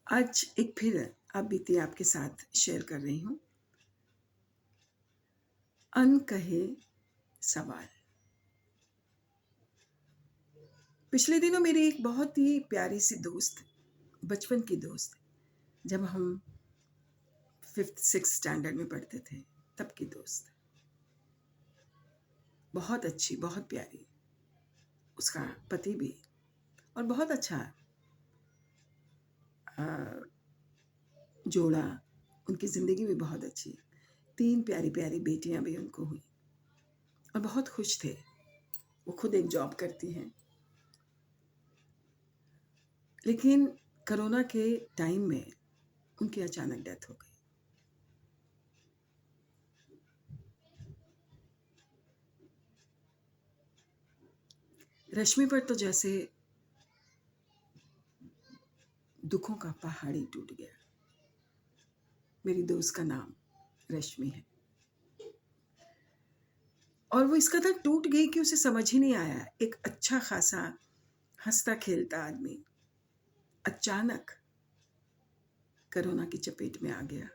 आज एक फिर आप बीती आपके साथ शेयर कर रही हूँ। अनकहे सवाल। पिछले दिनों मेरी एक बहुत ही प्यारी सी दोस्त, बचपन की दोस्त, जब हम 5th-6th स्टैंडर्ड में पढ़ते थे तब की दोस्त, बहुत अच्छी, बहुत प्यारी, उसका पति भी और बहुत अच्छा जोड़ा, उनकी ज़िंदगी भी बहुत अच्छी। 3 प्यारी प्यारी बेटियां भी उनको हुई और बहुत खुश थे। वो खुद एक जॉब करती हैं। लेकिन कोरोना के टाइम में उनकी अचानक डेथ हो गई। रश्मि पर तो जैसे दुखों का पहाड़ ही टूट गया। मेरी दोस्त का नाम रश्मि है और वो इस कदर टूट गई कि उसे समझ ही नहीं आया। एक अच्छा खासा हंसता खेलता आदमी अचानक कोरोना की चपेट में आ गया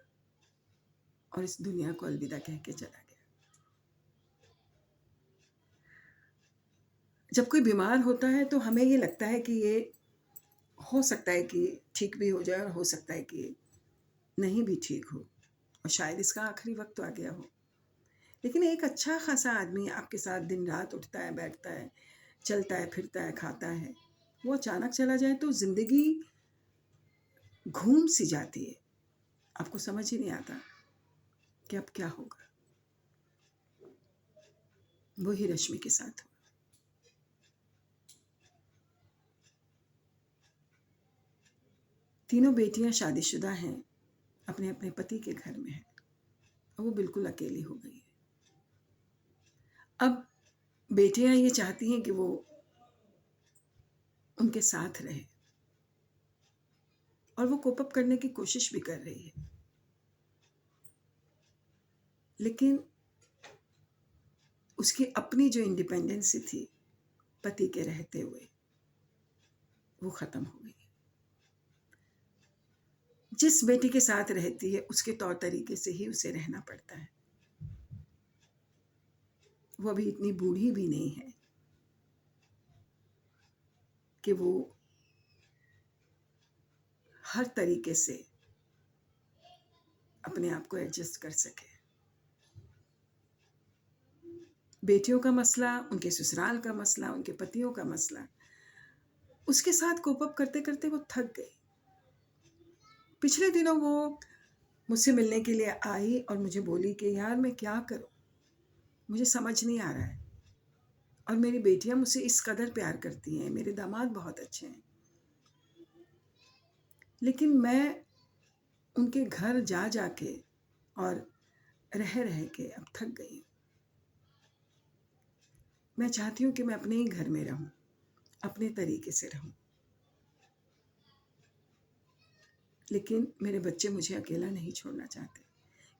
और इस दुनिया को अलविदा कह के चला गया। जब कोई बीमार होता है तो हमें ये लगता है कि ये हो सकता है कि ठीक भी हो जाए और हो सकता है कि नहीं भी ठीक हो और शायद इसका आखिरी वक्त तो आ गया हो। लेकिन एक अच्छा खासा आदमी आपके साथ दिन रात उठता है, बैठता है, चलता है, फिरता है, खाता है, वो अचानक चला जाए तो ज़िंदगी घूम सी जाती है। आपको समझ ही नहीं आता कि अब क्या होगा। वही रश्मि के साथ हुआ। तीनों बेटियां शादीशुदा हैं, अपने अपने पति के घर में हैं और वो बिल्कुल अकेली हो गई है। अब बेटियां ये चाहती हैं कि वो उनके साथ रहे और वो कोप अप करने की कोशिश भी कर रही है। लेकिन उसकी अपनी जो इंडिपेंडेंसी थी पति के रहते हुए, वो ख़त्म हो गई। जिस बेटी के साथ रहती है उसके तौर तरीके से ही उसे रहना पड़ता है। वो अभी इतनी बूढ़ी भी नहीं है कि वो हर तरीके से अपने आप को एडजस्ट कर सके। बेटियों का मसला, उनके ससुराल का मसला, उनके पतियों का मसला, उसके साथ कोप अप करते करते वो थक गई। पिछले दिनों वो मुझसे मिलने के लिए आई और मुझे बोली कि यार मैं क्या करूं, मुझे समझ नहीं आ रहा है और मेरी बेटियां मुझसे इस कदर प्यार करती हैं, मेरे दामाद बहुत अच्छे हैं, लेकिन मैं उनके घर जा जा के और रह के अब थक गई हूँ। मैं चाहती हूँ कि मैं अपने ही घर में रहूँ, अपने तरीके से रहूँ, लेकिन मेरे बच्चे मुझे अकेला नहीं छोड़ना चाहते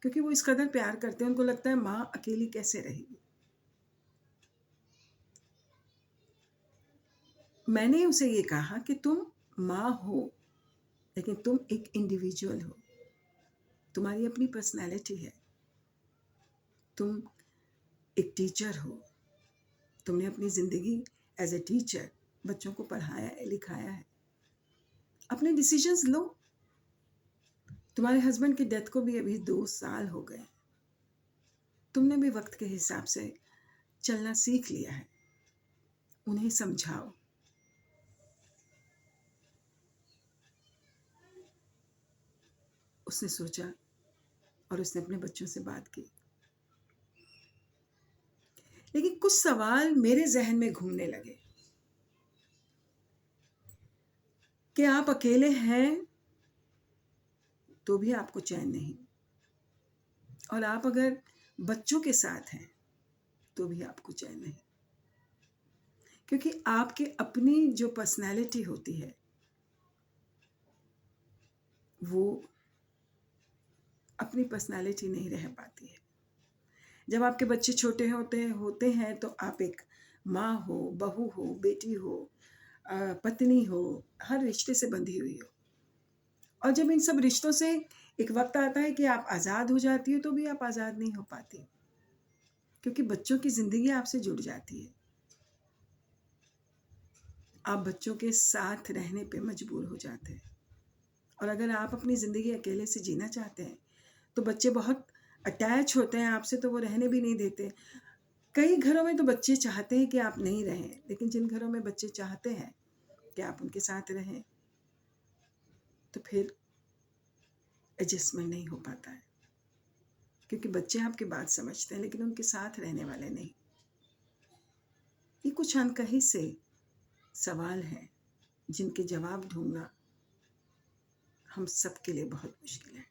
क्योंकि वो इस कदर प्यार करते हैं। उनको लगता है माँ अकेली कैसे रहेगी। मैंने उसे ये कहा कि तुम माँ हो लेकिन तुम एक इंडिविजुअल हो, तुम्हारी अपनी पर्सनैलिटी है, तुम एक टीचर हो, तुमने अपनी ज़िंदगी एज ए टीचर बच्चों को पढ़ाया है, लिखाया है, अपने डिसीजंस लो। तुम्हारे हस्बैंड की डेथ को भी अभी 2 साल हो गए, तुमने भी वक्त के हिसाब से चलना सीख लिया है, उन्हें समझाओ। उसने सोचा और उसने अपने बच्चों से बात की, लेकिन कुछ सवाल मेरे जहन में घूमने लगे कि आप अकेले हैं तो भी आपको चैन नहीं, और आप अगर बच्चों के साथ हैं तो भी आपको चैन नहीं, क्योंकि आपके अपनी जो पर्सनैलिटी होती है वो अपनी पर्सनैलिटी नहीं रह पाती है। जब आपके बच्चे छोटे होते हैं तो आप एक माँ हो, बहू हो, बेटी हो, पत्नी हो, हर रिश्ते से बंधी हुई हो और जब इन सब रिश्तों से एक वक्त आता है कि आप आज़ाद हो जाती हो, तो भी आप आज़ाद नहीं हो पाती, क्योंकि बच्चों की ज़िंदगी आपसे जुड़ जाती है। आप बच्चों के साथ रहने पे मजबूर हो जाते हैं। और अगर आप अपनी ज़िंदगी अकेले से जीना चाहते हैं, तो बच्चे बहुत अटैच होते हैं आपसे, तो वो रहने भी नहीं देते। कई घरों में तो बच्चे चाहते हैं कि आप नहीं रहें, लेकिन जिन घरों में बच्चे चाहते हैं कि आप उनके साथ रहें, तो फिर एडजस्टमेंट नहीं हो पाता है, क्योंकि बच्चे आपकी बात समझते हैं लेकिन उनके साथ रहने वाले नहीं। ये कुछ अनकही से सवाल हैं जिनके जवाब ढूंढना हम सबके लिए बहुत मुश्किल है।